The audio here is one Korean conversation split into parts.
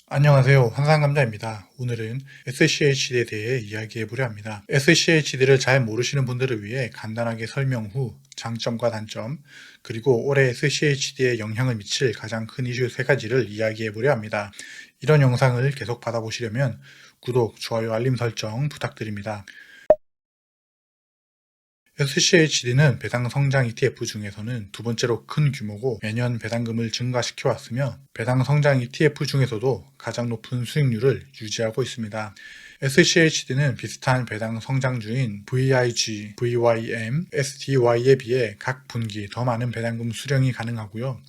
안녕하세요. 환상감자입니다. 오늘은 SCHD에 대해 이야기해보려 합니다. SCHD를 잘 모르시는 분들을 위해 간단하게 설명 후 장점과 단점, 그리고 올해 SCHD에 영향을 미칠 가장 큰 이슈 3가지를 이야기해보려 합니다. 이런 영상을 계속 받아보시려면 구독, 좋아요, 알림 설정 부탁드립니다. SCHD는 배당 성장 ETF 중에서는 두 번째로 큰 규모고 매년 배당금을 증가시켜 왔으며 배당 성장 ETF 중에서도 가장 높은 수익률을 유지하고 있습니다. SCHD는 비슷한 배당 성장주인 VIG, VYM, SDY에 비해 각 분기 더 많은 배당금 수령이 가능하고요.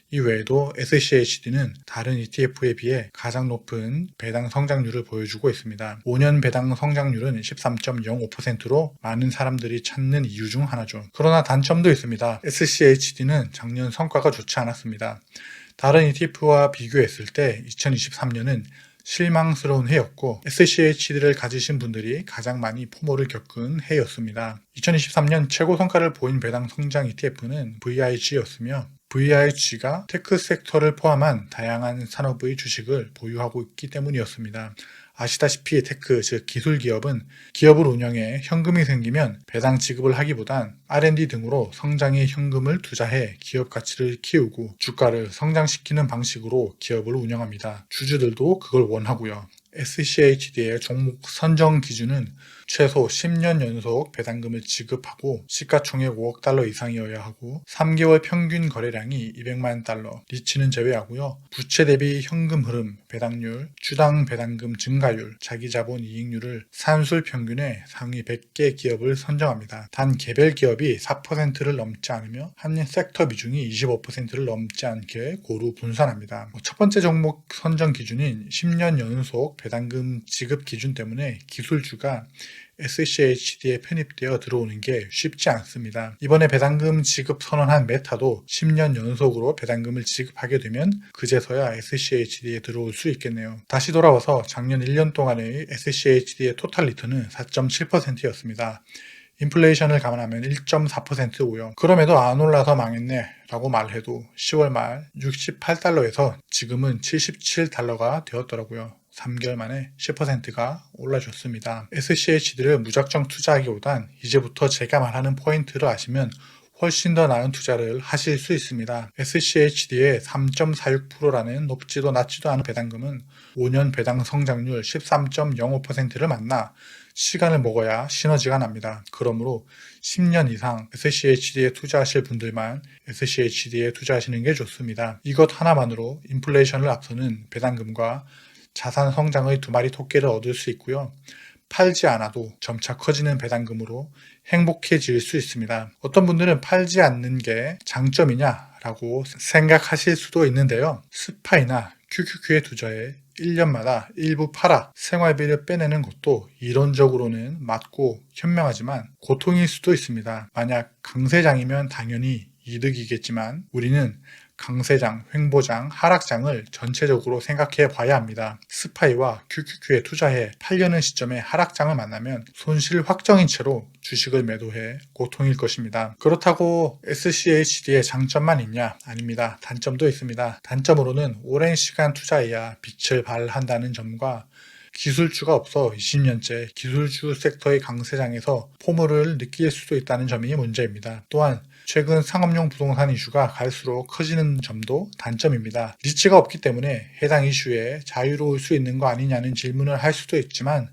이 외에도 SCHD는 다른 ETF에 비해 가장 높은 배당 성장률을 보여주고 있습니다. 5년 배당 성장률은 13.05%로 많은 사람들이 찾는 이유 중 하나죠. 그러나 단점도 있습니다. SCHD는 작년 성과가 좋지 않았습니다. 다른 ETF와 비교했을 때 2023년은 실망스러운 해였고 SCHD를 가지신 분들이 가장 많이 포모를 겪은 해였습니다. 2023년 최고 성과를 보인 배당 성장 ETF는 VIG였으며 VIG가 테크 섹터를 포함한 다양한 산업의 주식을 보유하고 있기 때문이었습니다. 아시다시피 테크, 즉 기술 기업은 기업을 운영해 현금이 생기면 배당 지급을 하기보단 R&D 등으로 성장에 현금을 투자해 기업 가치를 키우고 주가를 성장시키는 방식으로 기업을 운영합니다. 주주들도 그걸 원하고요. SCHD의 종목 선정 기준은 최소 10년 연속 배당금을 지급하고 시가총액 5억 달러 이상이어야 하고 3개월 평균 거래량이 200만 달러, 리츠는 제외하고요. 부채 대비 현금 흐름, 배당률, 주당 배당금 증가율, 자기자본 이익률을 산술 평균의 상위 100개 기업을 선정합니다. 단 개별 기업이 4%를 넘지 않으며 한 섹터 비중이 25%를 넘지 않게 고루 분산합니다. 첫 번째 종목 선정 기준인 10년 연속 배당금 지급 기준 때문에 기술주가 SCHD에 편입되어 들어오는 게 쉽지 않습니다. 이번에 배당금 지급 선언한 메타도 10년 연속으로 배당금을 지급하게 되면 그제서야 SCHD에 들어올 수 있겠네요. 다시 돌아와서 작년 1년 동안의 SCHD의 토탈 리턴은 4.7%였습니다. 인플레이션을 감안하면 1.4%고요. 그럼에도 안 올라서 망했네 라고 말해도 10월 말 68달러에서 지금은 77달러가 되었더라고요. 3개월 만에 10%가 올라줬습니다. SCHD를 무작정 투자하기보단 이제부터 제가 말하는 포인트를 아시면 훨씬 더 나은 투자를 하실 수 있습니다. SCHD의 3.46%라는 높지도 낮지도 않은 배당금은 5년 배당 성장률 13.05%를 만나 시간을 먹어야 시너지가 납니다. 그러므로 10년 이상 SCHD에 투자하실 분들만 SCHD에 투자하시는 게 좋습니다. 이것 하나만으로 인플레이션을 앞서는 배당금과 자산 성장의 두 마리 토끼를 얻을 수 있고요. 팔지 않아도 점차 커지는 배당금으로 행복해질 수 있습니다. 어떤 분들은 팔지 않는 게 장점이냐라고 생각하실 수도 있는데요. 스파이나 QQQ에 투자해 1년마다 일부 팔아 생활비를 빼내는 것도 이론적으로는 맞고 현명하지만 고통일 수도 있습니다. 만약 강세장이면 당연히 이득이겠지만 우리는 강세장, 횡보장, 하락장을 전체적으로 생각해 봐야 합니다. 스파이와 QQQ에 투자해 팔려는 시점에 하락장을 만나면 손실 확정인 채로 주식을 매도해 고통일 것입니다. 그렇다고 SCHD의 장점만 있냐? 아닙니다. 단점도 있습니다. 단점으로는 오랜 시간 투자해야 빛을 발한다는 점과 기술주가 없어 20년째 기술주 섹터의 강세장에서 포물을 느낄 수도 있다는 점이 문제입니다. 또한 최근 상업용 부동산 이슈가 갈수록 커지는 점도 단점입니다. 리츠가 없기 때문에 해당 이슈에 자유로울 수 있는 거 아니냐는 질문을 할 수도 있지만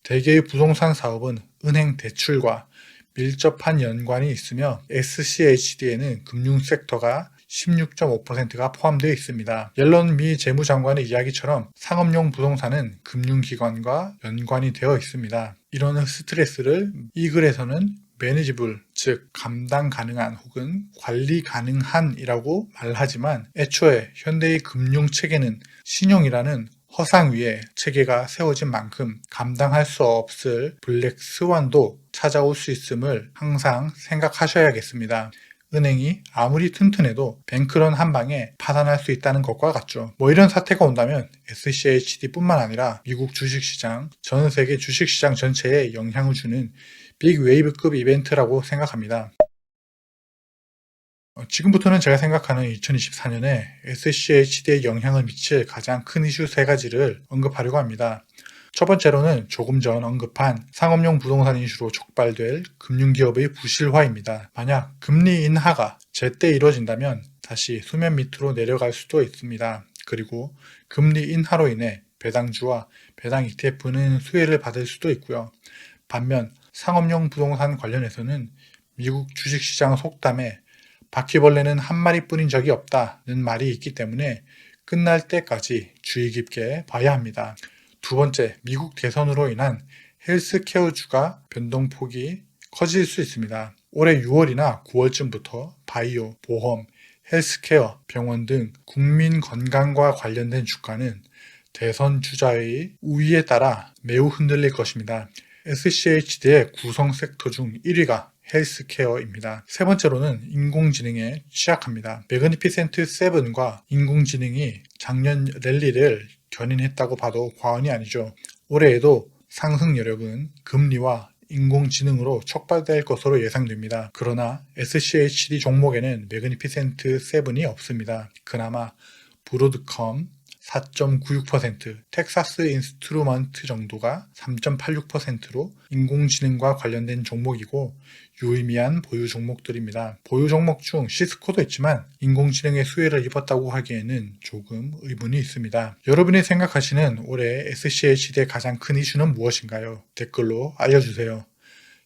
대개의 부동산 사업은 은행 대출과 밀접한 연관이 있으며 SCHD에는 금융 섹터가 16.5%가 포함되어 있습니다. 옐런 미 재무장관의 이야기처럼 상업용 부동산은 금융기관과 연관이 되어 있습니다. 이런 스트레스를 이 글에서는 매니지블, 즉 감당 가능한 혹은 관리 가능한 이라고 말하지만 애초에 현대의 금융체계는 신용이라는 허상 위에 체계가 세워진 만큼 감당할 수 없을 블랙 스완도 찾아올 수 있음을 항상 생각하셔야겠습니다. 은행이 아무리 튼튼해도 뱅크런 한 방에 파산할 수 있다는 것과 같죠. 이런 사태가 온다면 SCHD뿐만 아니라 미국 주식시장, 전 세계 주식시장 전체에 영향을 주는 빅 웨이브급 이벤트라고 생각합니다. 지금부터는 제가 생각하는 2024년에 SCHD에 영향을 미칠 가장 큰 이슈 세 가지를 언급하려고 합니다. 첫 번째로는 조금 전 언급한 상업용 부동산 이슈로 촉발될 금융기업의 부실화입니다. 만약 금리 인하가 제때 이루어진다면 다시 수면 밑으로 내려갈 수도 있습니다. 그리고 금리 인하로 인해 배당주와 배당 ETF는 수혜를 받을 수도 있고요. 반면 상업용 부동산 관련해서는 미국 주식시장 속담에 바퀴벌레는 한 마리뿐인 적이 없다는 말이 있기 때문에 끝날 때까지 주의 깊게 봐야 합니다. 두 번째, 미국 대선으로 인한 헬스케어주가 변동폭이 커질 수 있습니다. 올해 6월이나 9월쯤부터 바이오, 보험, 헬스케어, 병원 등 국민 건강과 관련된 주가는 대선 주자의 우위에 따라 매우 흔들릴 것입니다. SCHD의 구성 섹터 중 1위가 헬스케어입니다. 세 번째로는 인공지능에 취약합니다. 매그니피센트 7과 인공지능이 작년 랠리를 견인했다고 봐도 과언이 아니죠. 올해에도 상승 여력은 금리와 인공지능으로 촉발될 것으로 예상됩니다. 그러나 SCHD 종목에는 매그니피센트 7이 없습니다. 그나마 브로드컴 4.96%, 텍사스 인스트루먼트 정도가 3.86%로 인공지능과 관련된 종목이고 유의미한 보유 종목들입니다. 보유 종목 중 시스코도 있지만 인공지능의 수혜를 입었다고 하기에는 조금 의문이 있습니다. 여러분이 생각하시는 올해 SCHD의 가장 큰 이슈는 무엇인가요? 댓글로 알려주세요.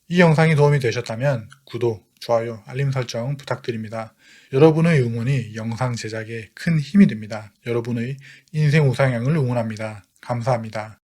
이 영상이 도움이 되셨다면 구독, 좋아요, 알림 설정 부탁드립니다. 여러분의 응원이 영상 제작에 큰 힘이 됩니다. 여러분의 인생 우상향을 응원합니다. 감사합니다.